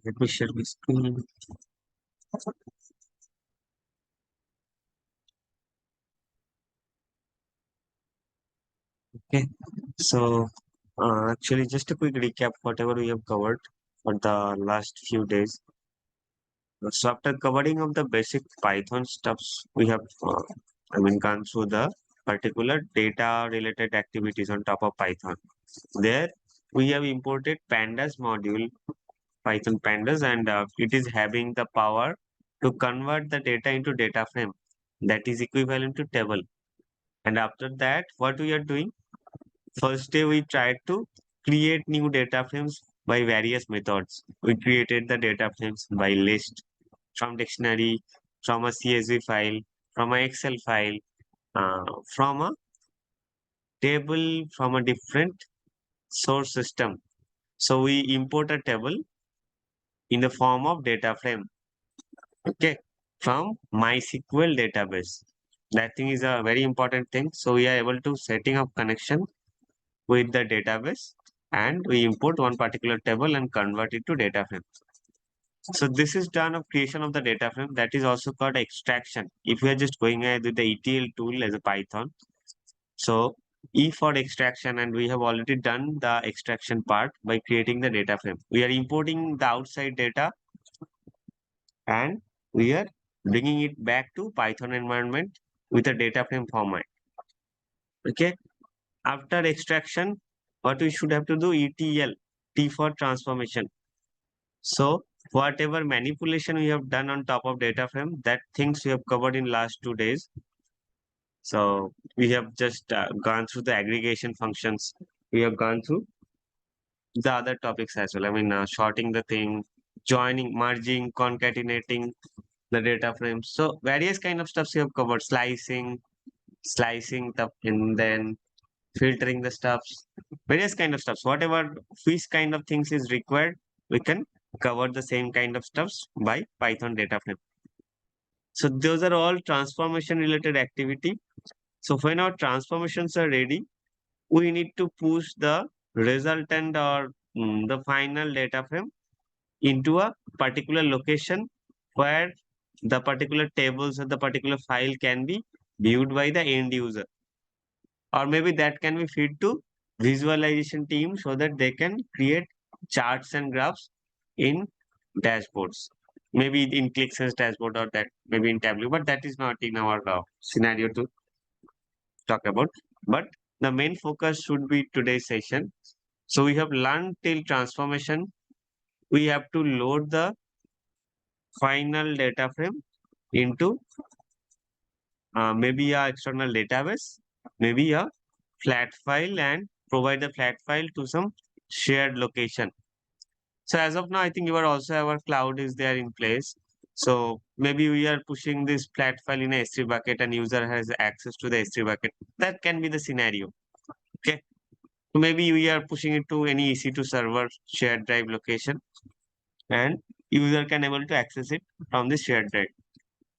Let me share my screen. Okay. So, actually, just a quick recap whatever we have covered for the last few days. So, after covering of the basic Python stuffs, we have, gone through the particular data related activities on top of Python. There, we have imported Pandas module, Python Pandas, and it is having the power to convert the data into data frame that is equivalent to table. And after that, what we are doing? First day, we tried to create new data frames by various methods. We created the data frames by list, from dictionary, from a CSV file, from a Excel file, uh, from a table, from a different source system. So we import a table in the form of data frame, okay, from MySQL database. That thing is a very important thing. So we are able to setting up connection with the database and we import one particular table and convert it to data frame. So this is done of creation of the data frame. That is also called extraction. If we are just going ahead with the ETL tool as a Python, so E for extraction, and we have already done the extraction part by creating the data frame. We are importing the outside data and we are bringing it back to Python environment with a data frame format. Okay. After extraction, what we should have to do? ETL, T for transformation. So whatever manipulation we have done on top of data frame, that things we have covered in last 2 days. So we have just gone through the aggregation functions. We have gone through the other topics as well. Sorting the thing, joining, merging, concatenating the data frames. So various kind of stuffs we have covered. Slicing the, and then filtering the stuffs, various kind of stuffs. Whatever which kind of things is required, we can cover the same kind of stuffs by Python data frame. So those are all transformation related activity. So when our transformations are ready, we need to push the resultant or the final data frame into a particular location where the particular tables or the particular file can be viewed by the end user, or maybe that can be feed to visualization team so that they can create charts and graphs in dashboards, maybe in ClickSense dashboard, or that maybe in Tableau, but that is not in our scenario to talk about. But the main focus should be today's session. So we have learned till transformation. We have to load the final data frame into maybe a external database, maybe a flat file, and provide the flat file to some shared location. So as of now, I think you are also our cloud is there in place. So maybe we are pushing this flat file in a S3 bucket and user has access to the S3 bucket. That can be the scenario. Okay. So maybe we are pushing it to any EC2 server shared drive location and user can able to access it from the shared drive.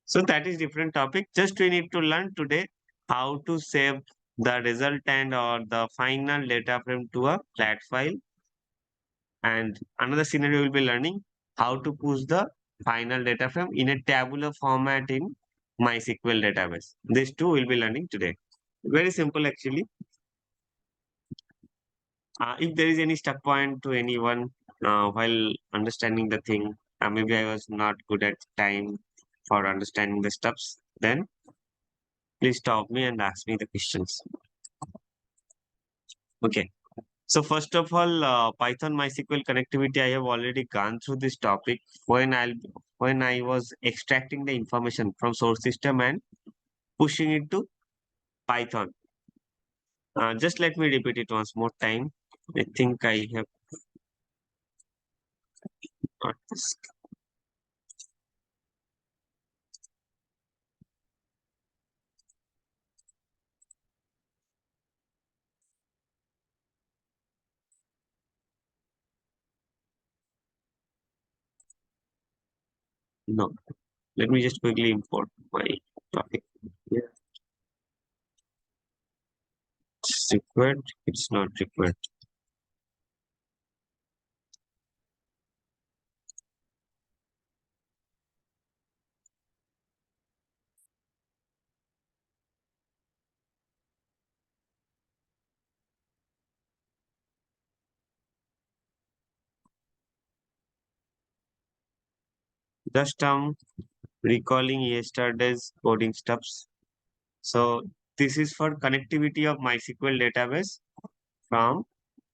So that is different topic. Just we need to learn today how to save the resultant or the final data frame to a flat file. And another scenario we'll be learning how to push the final data frame in a tabular format in MySQL database. These two we'll be learning today. Very simple actually. If there is any stuck point to anyone while understanding the thing, maybe I was not good at time for understanding the steps, then please stop me and ask me the questions. Okay. So first of all, Python MySQL connectivity, I have already gone through this topic when I was extracting the information from source system and pushing it to Python. Just let me repeat it once more time. I think I have got this. No, let me just quickly import my topic. Yeah. It's required. It's not required. Just recalling yesterday's coding steps. So this is for connectivity of MySQL database from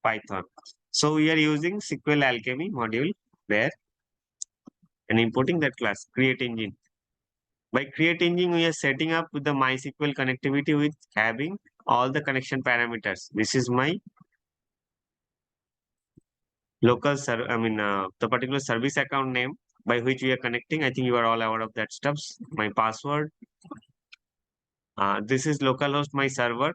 Python. So we are using SQL Alchemy module there and importing that class create engine. By create engine, we are setting up with the MySQL connectivity with having all the connection parameters. This is my local the particular service account name by which we are connecting. I think you are all aware of that stuffs. My password. This is localhost my server.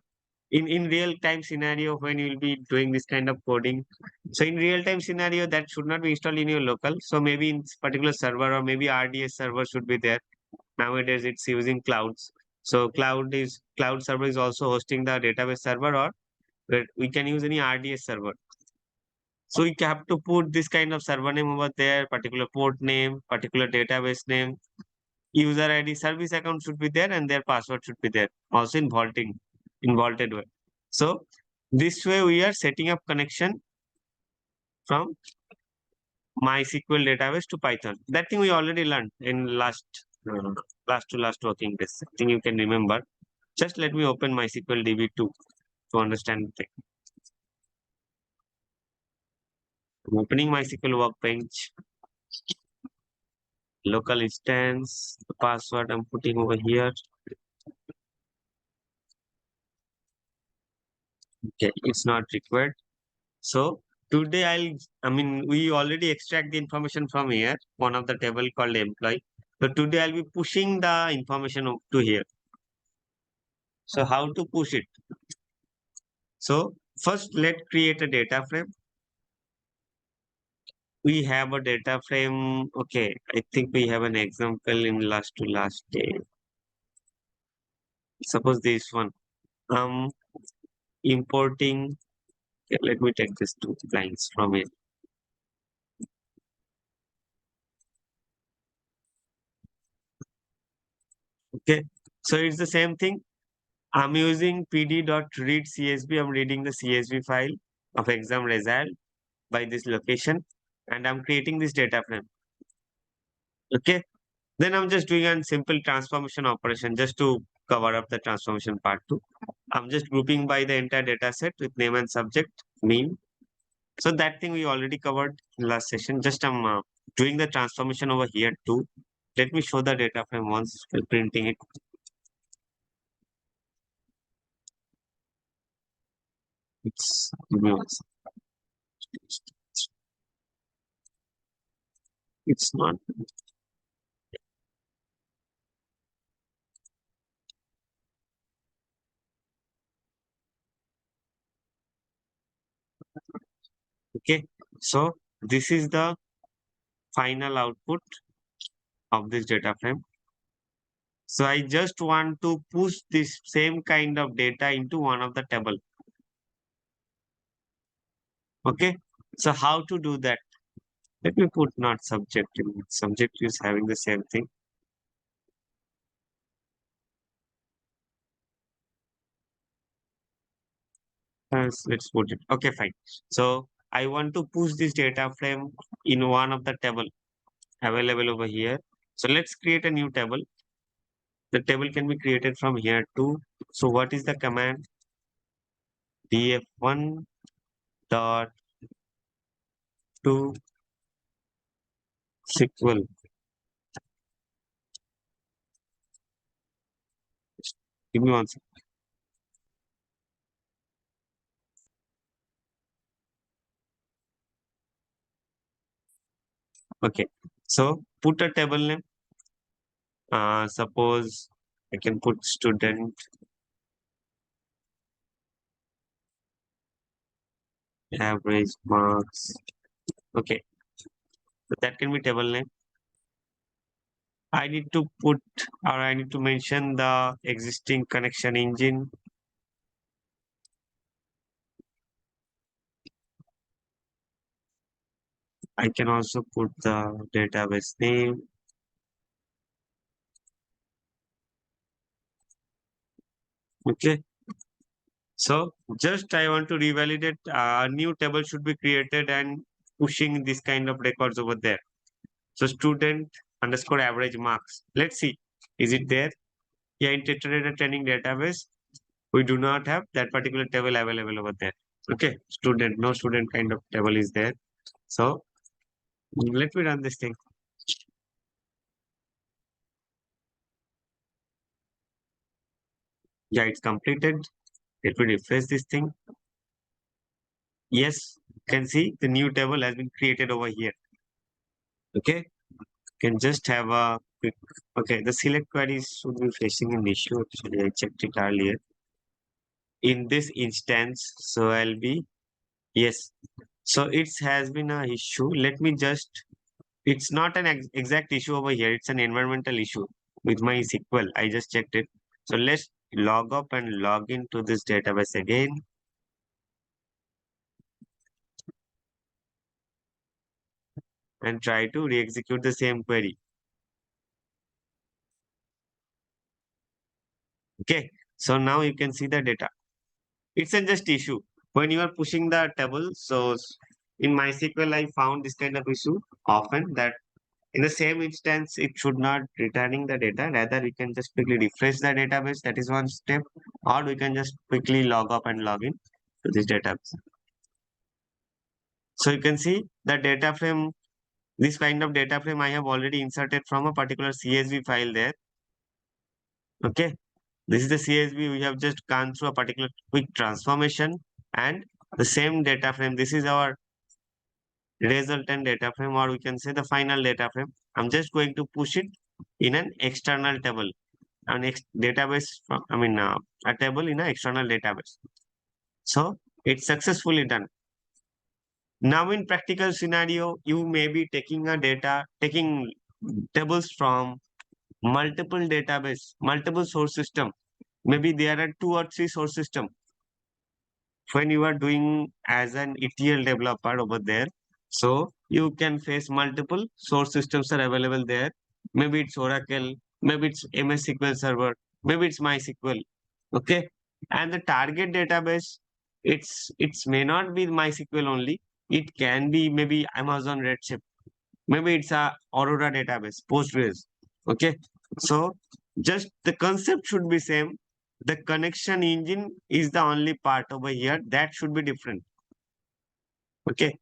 In real time scenario, when you will be doing this kind of coding, so in real time scenario that should not be installed in your local. So maybe in particular server or maybe RDS server should be there. Nowadays it's using clouds. So cloud server is also hosting the database server, or we can use any RDS server. So you have to put this kind of server name over there, particular port name, particular database name, user ID, service account should be there, and their password should be there. Also in vaulted way. So this way we are setting up connection from MySQL database to Python. That thing we already learned in last working days. I think you can remember. Just let me open MySQL DB2 to understand the thing. I'm opening MySQL Workbench. Local instance, the password I'm putting over here. Okay, it's not required. So today we already extract the information from here, one of the table called employee. So today I'll be pushing the information to here. So how to push it? So first let's create a data frame. We have a data frame. Okay, I think we have an example in last to last day. Suppose this one. Importing. Okay, let me take these two lines from it. Okay, so it's the same thing. I'm using pd.read CSV. I'm reading the CSV file of exam result by this location, and I'm creating this data frame. Okay, then I'm just doing a simple transformation operation just to cover up the transformation part too. I'm just grouping by the entire data set with name and subject, mean. So that thing we already covered in last session. Just I'm doing the transformation over here too. Let me show the data frame once while printing it. Give me one second. It's not. Okay. So this is the final output of this data frame. So I just want to push this same kind of data into one of the table. Okay. So how to do that? Let me put not subject in it. Subject is having the same thing. Let's put it. Okay, fine. So I want to push this data frame in one of the table available over here. So let's create a new table. The table can be created from here too. So what is the command? df1 dot to SQL. Give me one second. Okay. So put a table name. Suppose I can put student average marks. Okay. So that can be table name. I need to put or I need to mention the existing connection engine. I can also put the database name. Okay. So just I want to revalidate a new table should be created and pushing this kind of records over there. So student underscore average marks. Let's see, is it there? Yeah, in Teradata training database, we do not have that particular table available over there. Okay, student, no student kind of table is there. So let me run this thing. Yeah, it's completed. Let me refresh this thing. Yes, you can see the new table has been created over here. Okay, can just have a quick. Okay, the select queries should be facing an issue. Actually, I checked it earlier. In this instance, so I'll be yes. So it has been a issue. Let me just. It's not an exact issue over here. It's an environmental issue with my SQL. I just checked it. So let's log up and log into this database again. And try to re-execute the same query. Okay. So now you can see the data. It's a just issue. When you are pushing the table, so in MySQL, I found this kind of issue often that in the same instance, it should not returning the data. Rather, we can just quickly refresh the database. That is one step. Or we can just quickly log up and log in to this database. So you can see the data frame, this kind of data frame I have already inserted from a particular CSV file there. Okay. This is the CSV. We have just gone through a particular quick transformation and the same data frame. This is our resultant data frame, or we can say the final data frame. I'm just going to push it in an external table, an database from, a table in an external database. So it's successfully done. Now in practical scenario, you may be taking tables from multiple database, multiple source system. Maybe there are 2 or 3 source system. When you are doing as an ETL developer over there, so you can face multiple source systems are available there. Maybe it's Oracle, maybe it's MS SQL Server, maybe it's MySQL. Okay, and the target database, it's may not be MySQL only. It can be maybe Amazon Redshift. Maybe it's a Aurora database, Postgres. Okay, so just the concept should be same. The connection engine is the only part over here that should be different. Okay,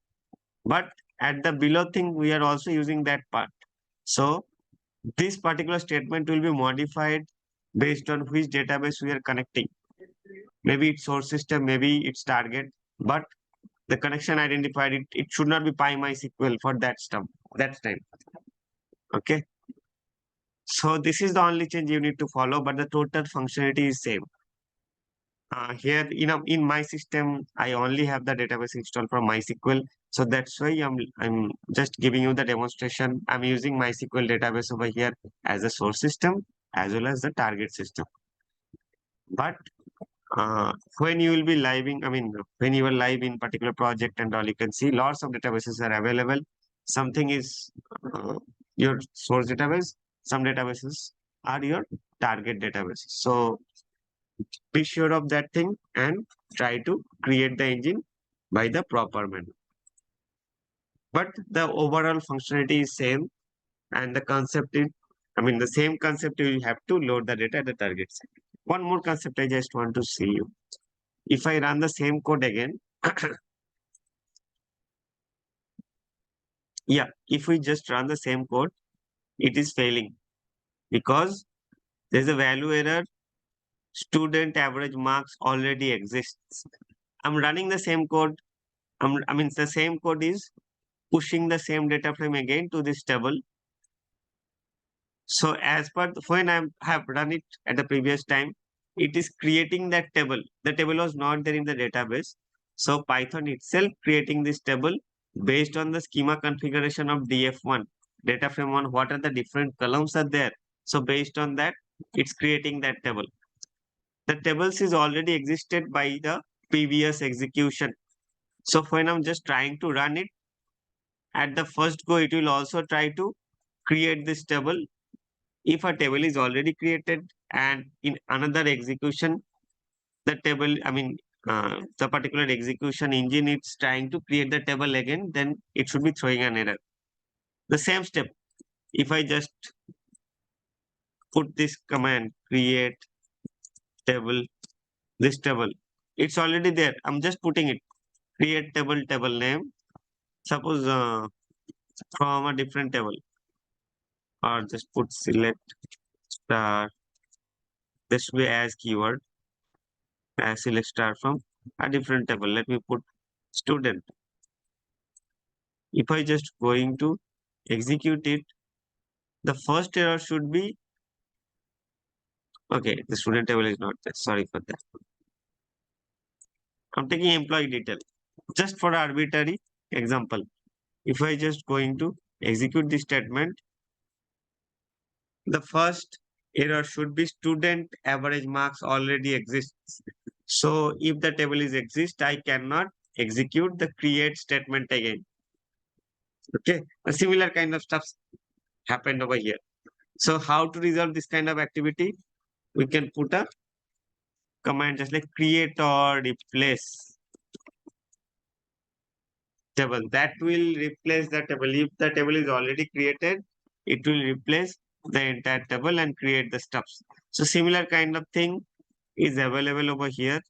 but at the below thing, we are also using that part. So this particular statement will be modified based on which database we are connecting. Maybe it's source system, maybe it's target, but the connection identified, it should not be PyMySQL for that stuff. That's time. Okay. So this is the only change you need to follow, but the total functionality is same. Here, in my system, I only have the database installed from MySQL. So that's why I'm just giving you the demonstration. I'm using MySQL database over here as a source system as well as the target system. But when you will be living, when you are live in particular project and all, you can see lots of databases are available. Something is your source database. Some databases are your target databases. So be sure of that thing and try to create the engine by the proper manner. But the overall functionality is same and the concept is, the same concept you have to load the data at the target site. One more concept I just want to see you. If I run the same code again, yeah, if we just run the same code, it is failing because there's a value error. Student average marks already exists. I'm running the same code. The same code is pushing the same data frame again to this table. So as per when I have run it at the previous time, it is creating that table. The table was not there in the database. So Python itself creating this table based on the schema configuration of DF1, data frame 1, what are the different columns are there. So based on that, it's creating that table. The tables is already existed by the previous execution. So when I'm just trying to run it, at the first go, it will also try to create this table. If a table is already created and in another execution, the table, the particular execution engine is trying to create the table again, then it should be throwing an error. The same step. If I just put this command, create table, this table, it's already there. I'm just putting it, create table, table name. Suppose from a different table, or just put select star. This will be as keyword, as select star from a different table. Let me put student. If I just going to execute it, the first error should be, okay, the student table is not there. Sorry for that. I'm taking employee detail just for arbitrary example. If I just going to execute this statement, the first error should be student average marks already exists. So if the table is exist, I cannot execute the create statement again. Okay, a similar kind of stuff happened over here. So how to resolve this kind of activity? We can put a command just like create or replace table. That will replace the table. If the table is already created, it will replace the entire table and create the stuffs. So similar kind of thing is available over here.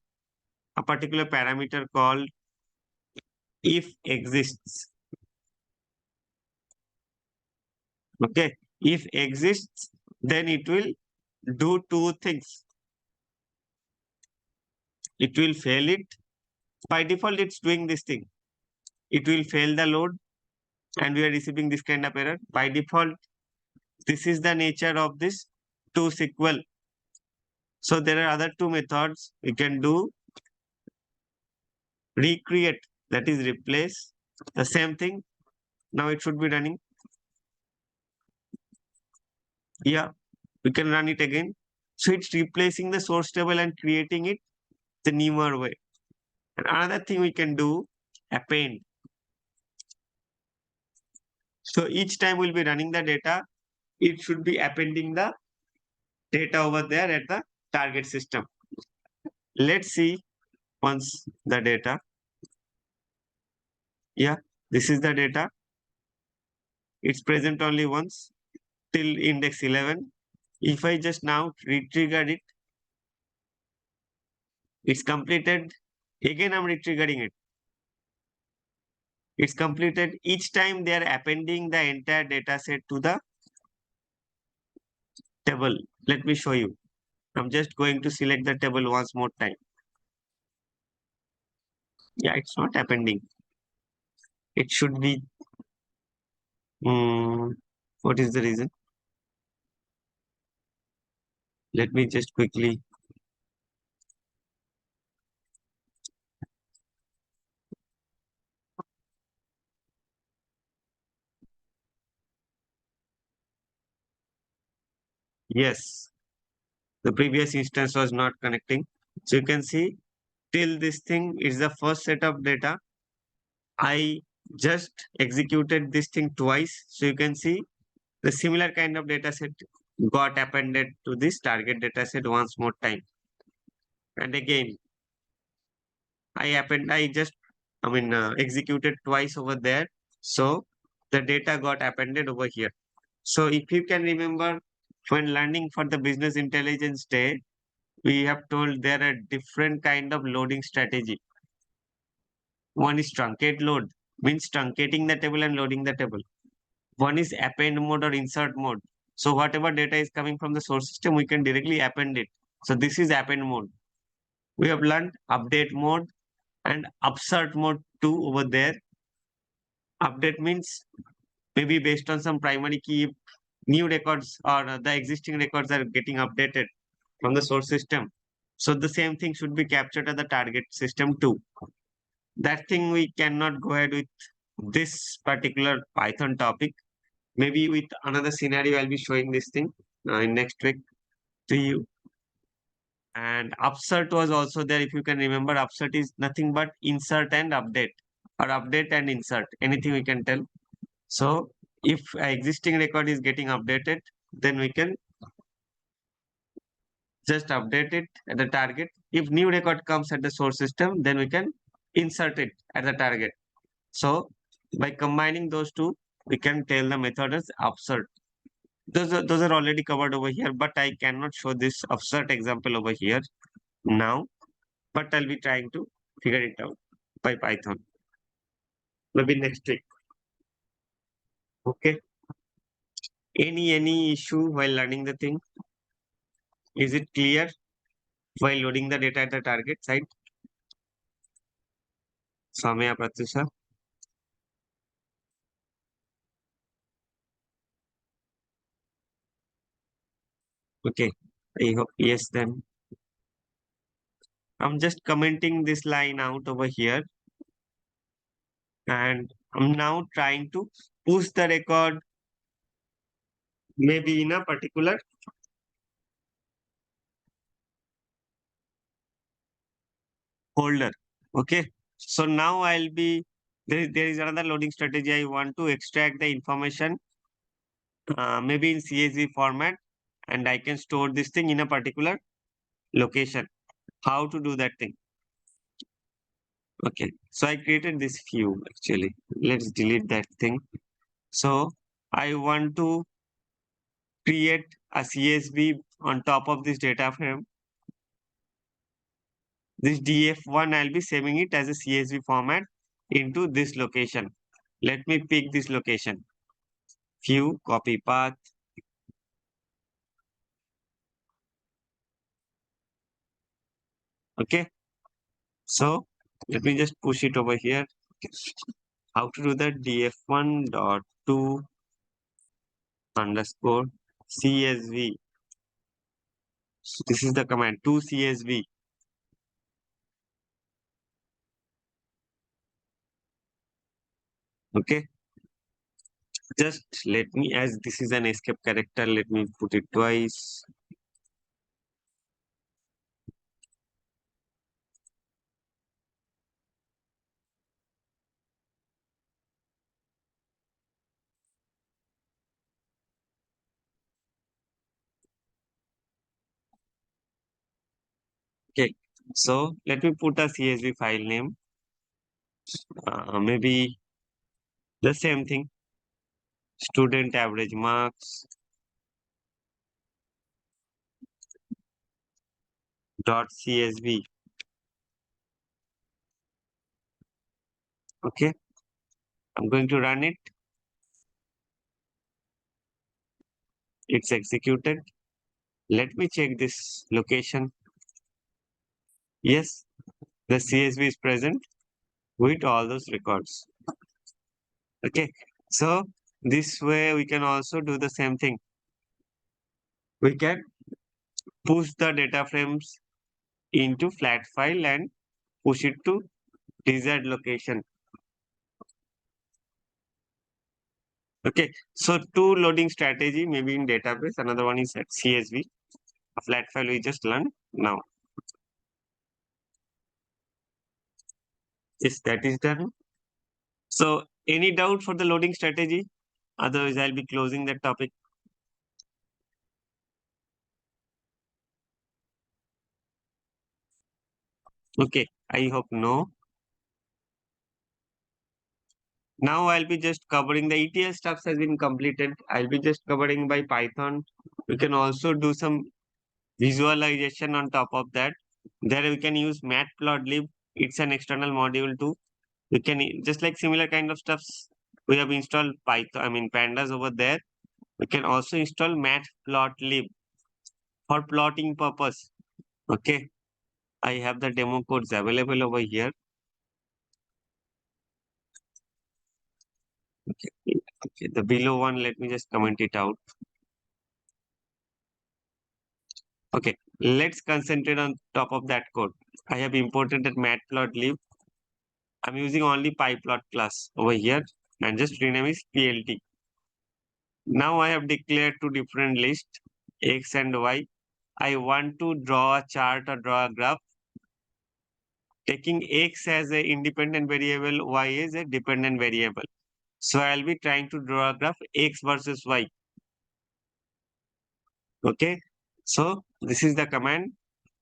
A particular parameter called if exists. Okay, if exists, then it will do two things. It will fail it. By default, it's doing this thing. It will fail the load and we are receiving this kind of error. By default, this is the nature of this ToSQL. So there are other two methods we can do. Recreate, that is replace, the same thing. Now it should be running. Yeah, we can run it again. So it's replacing the source table and creating it the newer way. And another thing we can do, append. So each time we'll be running the data, it should be appending the data over there at the target system. Let's see once the data. Yeah, this is the data. It's present only once till index 11. If I just now retrigger it, it's completed. Again, I'm retriggering it. It's completed. Each time they are appending the entire data set to the table. Let me show you. I'm just going to select the table once more time. Yeah, it's not appending. It should be. What is the reason? Let me just quickly. Yes, the previous instance was not connecting. So you can see till this thing is the first set of data. I just executed this thing twice. So you can see the similar kind of data set got appended to this target data set once more time. And again, executed twice over there. So the data got appended over here. So if you can remember when learning for the business intelligence day, we have told there are different kind of loading strategy. One is truncate load, means truncating the table and loading the table. One is append mode or insert mode. So whatever data is coming from the source system, we can directly append it. So this is append mode. We have learned update mode and upsert mode too over there. Update means maybe based on some primary key, new records or the existing records are getting updated from the source system. So the same thing should be captured at the target system too. That thing we cannot go ahead with this particular Python topic. Maybe with another scenario, I'll be showing this thing in next week to you. And upsert was also there. If you can remember, upsert is nothing but insert and update or update and insert, anything we can tell. So if an existing record is getting updated, then we can just update it at the target. If new record comes at the source system, then we can insert it at the target. So by combining those two, we can tell the method as upsert. Those are already covered over here, but I cannot show this abstract example over here now. But I'll be trying to figure it out by Python. Maybe next week. Okay. Any issue while learning the thing? Is it clear while loading the data at the target site? Samya Pratyusha. Okay. I hope yes then. I'm just commenting this line out over here, and I'm now trying to push the record maybe in a particular folder. Okay. So now I'll be there is another loading strategy. I want to extract the information maybe in CSV format, and I can store this thing in a particular location. How to do that thing? Okay. So I created this view actually. Let's delete that thing. So I want to create a CSV on top of this data frame. This DF1, I'll be saving it as a CSV format into this location. Let me pick this location. View, copy path. Okay. So let me just push it over here. How to do that? DF1 dot to underscore CSV. So this is the command to CSV. Okay. Just let me, as this is an escape character, let me put it twice. Okay. So let me put a CSV file name. Maybe the same thing. Student average marks dot CSV. Okay. I'm going to run it. It's executed. Let me check this location. Yes, the CSV is present with all those records. Okay. So this way we can also do the same thing. We can push the data frames into flat file and push it to desired location. Okay. So two loading strategy, maybe in database. Another one is at CSV. A flat file we just learned now. Yes, that is done. So any doubt for the loading strategy? Otherwise, I'll be closing that topic. Okay, I hope no. Now I'll be just covering the ETL stuff has been completed. I'll be just covering by Python. We can also do some visualization on top of that. There we can use Matplotlib. It's an external module too. We can just like similar kind of stuffs. We have installed Python, pandas over there. We can also install Matplotlib for plotting purpose. Okay. I have the demo codes available over here. Okay. Okay. The below one, let me just comment it out. Okay. Let's concentrate on top of that code. I have imported that matplotlib. I'm using only pyplot class over here and just rename is plt. Now I have declared two different lists, x and y. I want to draw a chart or draw a graph taking x as an independent variable, y is a dependent variable. So I'll be trying to draw a graph x versus y. Okay. So this is the command.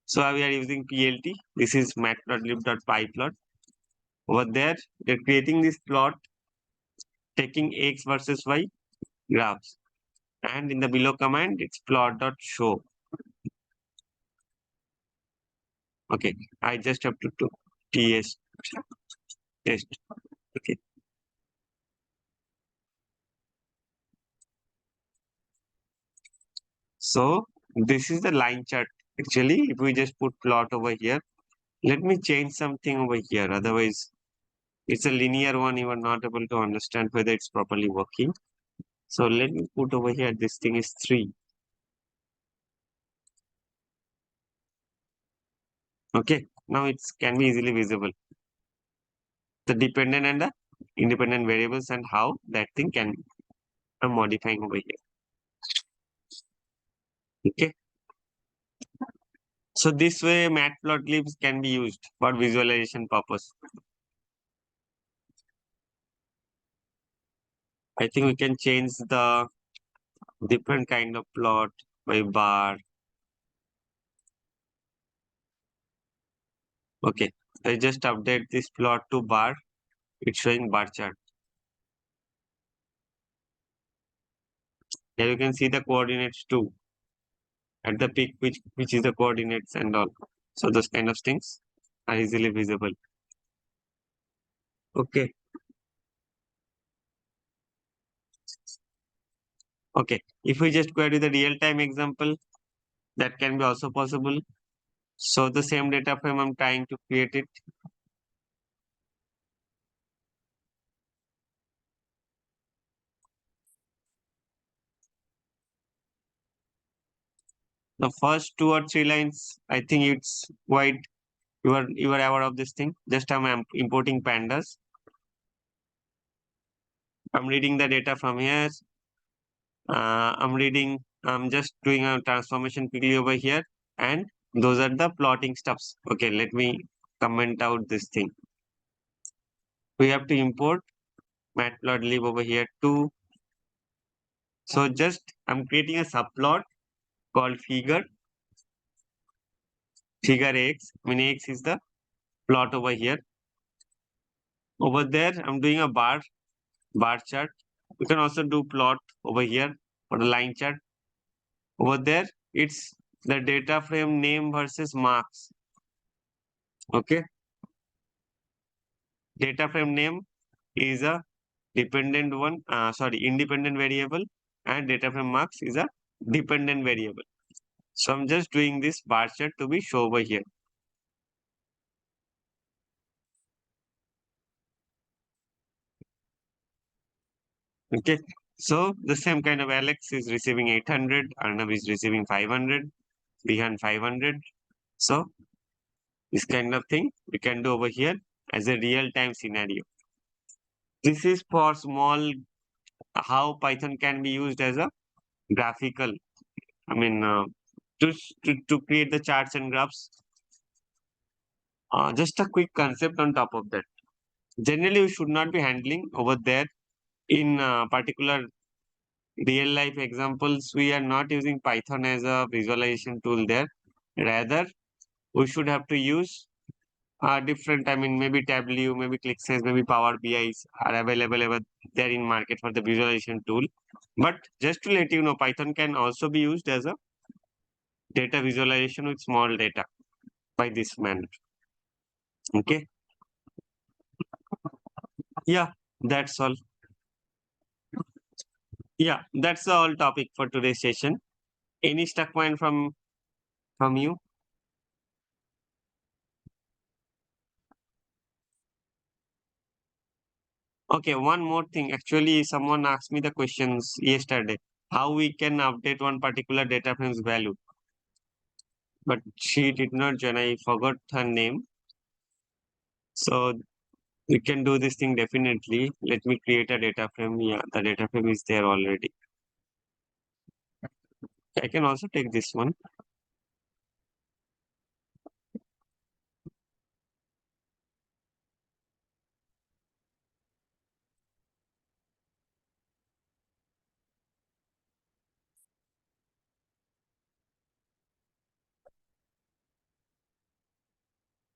So we are using PLT. This is matplotlib.pyplot. Over there, they're creating this plot taking x versus y graphs. And in the below command, it's plot.show. Okay, I just have to do ts test. Okay, so this is the line chart. Actually, if we just put plot over here, let me change something over here. Otherwise, it's a linear one. You are not able to understand whether it's properly working. So let me put over here. This thing is 3. Okay, now it can be easily visible. The dependent and the independent variables and how that thing can be. I'm modifying over here. Okay. So this way matplotlib can be used for visualization purpose. I think we can change the different kind of plot by bar. Okay. I just update this plot to bar. It's showing bar chart. Here you can see the coordinates too. At the peak, which is the coordinates and all. So those kind of things are easily visible. Okay. Okay. If we just query the real-time example, that can be also possible. So the same data frame I'm trying to create it. The first 2 or 3 lines, I think it's quite you are aware of this thing. Just I'm importing pandas. I'm reading the data from here. I'm just doing a transformation quickly over here. And those are the plotting stuffs. Okay, let me comment out this thing. We have to import matplotlib over here too. So just I'm creating a subplot called figure X. I mean X is the plot over here. Over there, I'm doing a bar chart. You can also do plot over here for the line chart. Over there, it's the data frame name versus marks. Okay. Data frame name is a dependent one, independent variable, and data frame marks is a dependent variable. So I'm just doing this bar chart to be shown over here. Okay. So the same kind of Alex is receiving 800, Arnav is receiving 500, Rihan 500. So this kind of thing we can do over here as a real-time scenario. This is for small, how Python can be used as a graphical. I mean, to create the charts and graphs. Just a quick concept on top of that. Generally, we should not be handling over there in particular real life examples. We are not using Python as a visualization tool there. Rather, we should have to use different, I mean, maybe Tableau, maybe ClickSense, maybe Power BIs are available over there in market for the visualization tool. But just to let you know, Python can also be used as a data visualization with small data by this manner. Okay. Yeah, that's all. Yeah, that's the all topic for today's session. Any stuck point from you? Okay, one more thing. Actually, someone asked me the questions yesterday. How we can update one particular data frame's value. But she did not join. I forgot her name. So we can do this thing definitely. Let me create a data frame. Yeah, the data frame is there already. I can also take this one.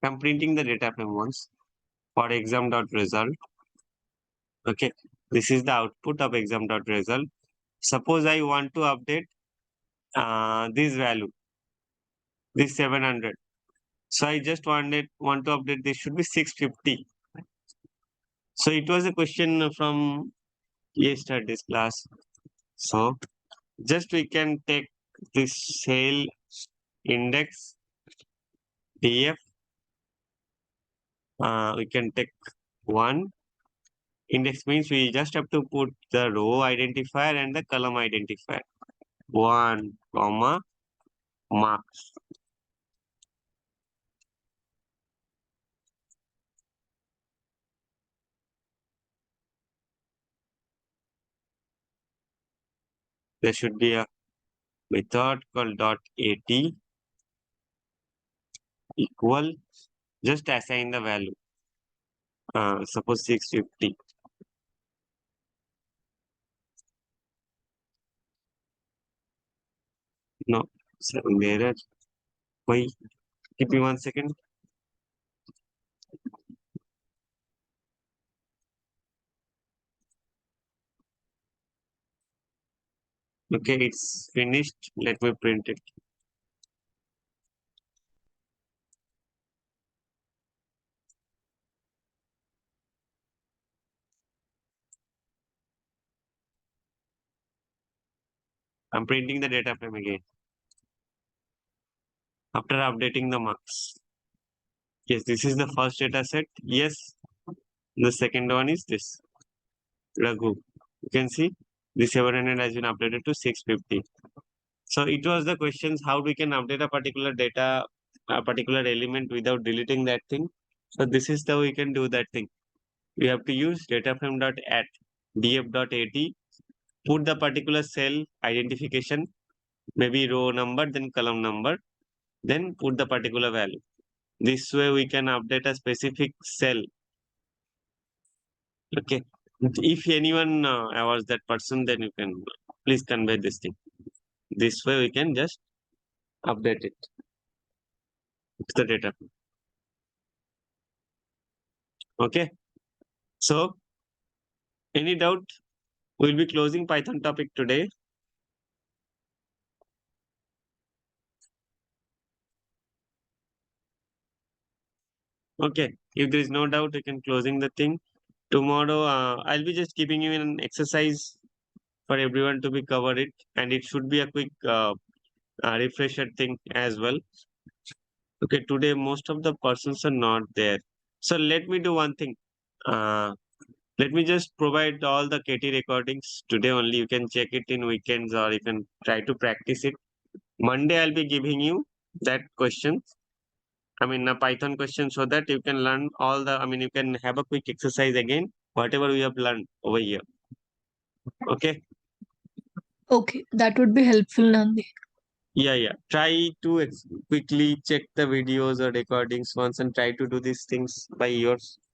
I'm printing the data frame once for exam.result. Okay, this is the output of exam.result. Suppose I want to update this value, this 700. So I just want to update this should be 650. So it was a question from yesterday's class. So just we can take this sale index df. We can take one. Index means we just have to put the row identifier and the column identifier. 1, comma, marks. There should be a method called .at equal, just assign the value. Suppose 650. No, 7 error. Why? Give me 1 second. Okay, it's finished. Let me print it. I'm printing the data frame again. After updating the marks. Yes, this is the first data set. Yes, the second one is this. Raghu. You can see the 700 has been updated to 650. So it was the questions how we can update a particular data, a particular element without deleting that thing. So this is how we can do that thing. We have to use dataframe.at df.at, put the particular cell identification, maybe row number, then column number, then put the particular value. This way we can update a specific cell. Okay. If anyone was that person, then you can please convey this thing. This way we can just update it to the data. Okay. So any doubt? We'll be closing Python topic today. Okay. If there is no doubt, we can closing the thing. Tomorrow, I'll be just giving you an exercise for everyone to be covered it, and it should be a quick refresher thing as well. Okay, today most of the persons are not there. So let me do one thing. Let me just provide all the KT recordings today only. You can check it in weekends or you can try to practice it. Monday, I'll be giving you that question. I mean, a Python question so that you can learn all the, I mean, you can have a quick exercise again, whatever we have learned over here. Okay. Okay, that would be helpful, Nandi. Yeah. Try to quickly check the videos or recordings once and try to do these things by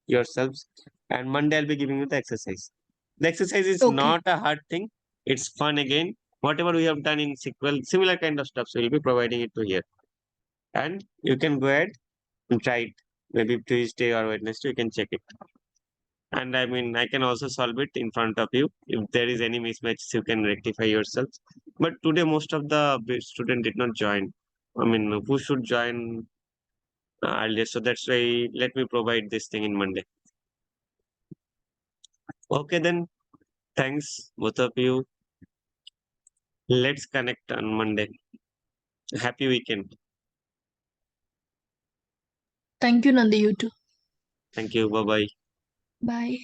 yourselves. And Monday I'll be giving you the exercise. The exercise is Okay. not a hard thing. It's fun again. Whatever we have done in SQL, similar kind of stuff. So we'll be providing it to here. And you can go ahead and try it. Maybe Tuesday or Wednesday, you can check it. And I mean, I can also solve it in front of you. If there is any mismatches, you can rectify yourself. But today, most of the student did not join. I mean, who should join earlier? So that's why let me provide this thing in Monday. Okay, then. Thanks, both of you. Let's connect on Monday. Happy weekend. Thank you, Nandi. You too. Thank you. Bye bye. Bye.